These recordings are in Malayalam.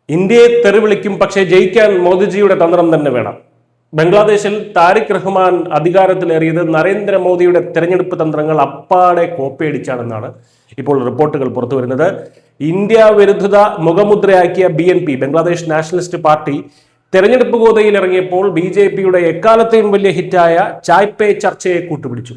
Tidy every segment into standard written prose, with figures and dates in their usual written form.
ഇന്ത്യയെ തെറിവിളിക്കും, പക്ഷേ ജയിക്കാൻ മോദിജിയുടെ തന്ത്രം തന്നെ വേണം. ബംഗ്ലാദേശിൽ താരിഖ് റഹ്മാൻ അധികാരത്തിലേറിയത് നരേന്ദ്രമോദിയുടെ തെരഞ്ഞെടുപ്പ് തന്ത്രങ്ങൾ അപ്പാടെ കോപ്പിയടിച്ചാണെന്നാണ് ഇപ്പോൾ റിപ്പോർട്ടുകൾ പുറത്തുവരുന്നത്. ഇന്ത്യ വിരുദ്ധത മുഖമുദ്രയാക്കിയ BNP, ബംഗ്ലാദേശ് നാഷണലിസ്റ്റ് പാർട്ടി, തെരഞ്ഞെടുപ്പ് ഗോതയിൽ ഇറങ്ങിയപ്പോൾ BJPയുടെ എക്കാലത്തെയും വലിയ ഹിറ്റായ ചായ് പേ ചർച്ചയെ കൂട്ടുപിടിച്ചു.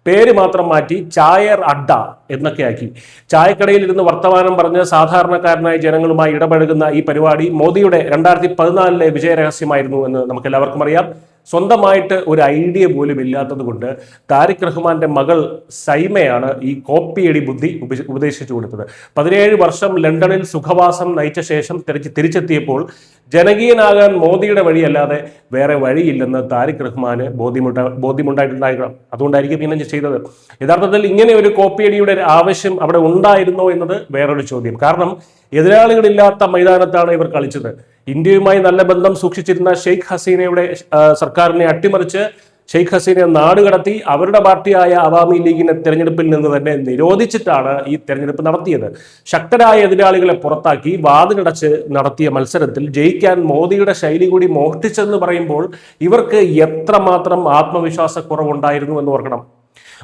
പേര് മാത്രം മാറ്റി ചായർ അഡ്ഡ എന്നൊക്കെ ആക്കി. ചായക്കടയിൽ ഇരുന്ന് വർത്തമാനം പറഞ്ഞ് സാധാരണക്കാരനായ ജനങ്ങളുമായി ഇടപഴകുന്ന ഈ പരിപാടി മോദിയുടെ 2014 വിജയരഹസ്യമായിരുന്നു എന്ന് നമുക്ക് എല്ലാവർക്കും അറിയാം. സ്വന്തമായിട്ട് ഒരു ഐഡിയ പോലും ഇല്ലാത്തത് കൊണ്ട് താരിഖ് റഹ്മാന്റെ മകൾ സൈമയാണ് ഈ കോപ്പിയടി ബുദ്ധി ഉപദേശിച്ചു കൊടുത്തത്. 17 വർഷം ലണ്ടനിൽ സുഖവാസം നയിച്ച ശേഷം തിരിച്ചെത്തിയപ്പോൾ ജനകീയനാകാൻ മോദിയുടെ വഴിയല്ലാതെ വേറെ വഴിയില്ലെന്ന് താരിഖ് റഹ്മാന് ബോധ്യമുണ്ടായിട്ടുണ്ടായിരിക്കണം. അതുകൊണ്ടായിരിക്കും പിന്നെ ചെയ്തത്. യഥാർത്ഥത്തിൽ ഇങ്ങനെ ഒരു കോപ്പിയടിയുടെ ആവശ്യം അവിടെ ഉണ്ടായിരുന്നോ എന്നത് വേറൊരു ചോദ്യം. കാരണം എതിരാളികളില്ലാത്ത മൈതാനത്താണ് ഇവർ കളിച്ചത്. ഇന്ത്യയുമായി നല്ല ബന്ധം സൂക്ഷിച്ചിരുന്ന ഷെയ്ഖ് ഹസീനയുടെ സർക്കാരിനെ അട്ടിമറിച്ച് ഷെയ്ഖ് ഹസീന നാടുകടത്തി അവരുടെ പാർട്ടിയായ അവാമി ലീഗിനെ തെരഞ്ഞെടുപ്പിൽ നിന്ന് തന്നെ നിരോധിച്ചിട്ടാണ് ഈ തെരഞ്ഞെടുപ്പ് നടത്തിയത്. ശക്തരായ എതിരാളികളെ പുറത്താക്കി വാതിലടച്ച് നടത്തിയ മത്സരത്തിൽ ജയിക്കാൻ മോദിയുടെ ശൈലി കൂടി മോഷ്ടിച്ചെന്ന് പറയുമ്പോൾ ഇവർക്ക് എത്രമാത്രം ആത്മവിശ്വാസക്കുറവുണ്ടായിരുന്നു എന്ന് ഓർക്കണം.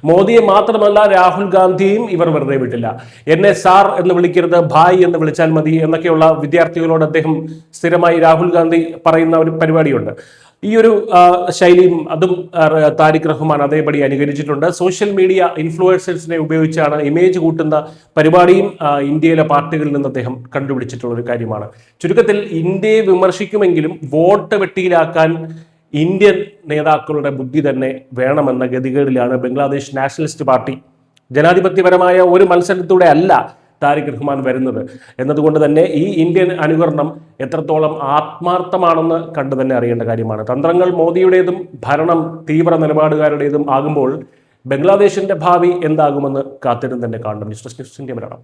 മോദിയെ മാത്രമല്ല രാഹുൽ ഗാന്ധിയും ഇവർ വെറുതെ വിട്ടില്ല. എന്നെ സാർ എന്ന് വിളിക്കരുത്, ഭായ് എന്ന് വിളിച്ചാൽ മതി എന്നൊക്കെയുള്ള വിദ്യാർത്ഥികളോട് അദ്ദേഹം സ്ഥിരമായി രാഹുൽ ഗാന്ധി പറയുന്ന ഒരു പരിപാടിയുണ്ട്. ഈ ഒരു ശൈലിയും അതും താരിഖ് റഹ്മാൻ അതേപടി അനുകരിച്ചിട്ടുണ്ട്. സോഷ്യൽ മീഡിയ ഇൻഫ്ലുവൻസേഴ്സിനെ ഉപയോഗിച്ചാണ് ഇമേജ് കൂട്ടുന്ന പരിപാടിയും ഇന്ത്യയിലെ പാർട്ടികളിൽ നിന്ന് അദ്ദേഹം കണ്ടുപിടിച്ചിട്ടുള്ള ഒരു കാര്യമാണ്. ചുരുക്കത്തിൽ ഇന്ത്യയെ വിമർശിക്കുമെങ്കിലും വോട്ട് വെട്ടിയിലാക്കാൻ ഇന്ത്യൻ നേതാക്കളുടെ ബുദ്ധി തന്നെ വേണമെന്ന ഗതികേടിലാണ് ബംഗ്ലാദേശ് നാഷണലിസ്റ്റ് പാർട്ടി. ജനാധിപത്യപരമായ ഒരു മത്സരത്തിലൂടെ അല്ല താരിഖ് റഹ്മാൻ വരുന്നത് എന്നതുകൊണ്ട് തന്നെ ഈ ഇന്ത്യൻ അനുകരണം എത്രത്തോളം ആത്മാർത്ഥമാണെന്ന് കണ്ടു തന്നെ അറിയേണ്ട കാര്യമാണ്. തന്ത്രങ്ങൾ മോദിയുടേതും ഭരണം തീവ്ര നിലപാടുകാരുടേതും ആകുമ്പോൾ ബംഗ്ലാദേശിന്റെ ഭാവി എന്താകുമെന്ന് കാത്തിരുന്ന് തന്നെ കാണണം. News desk India Malayalam.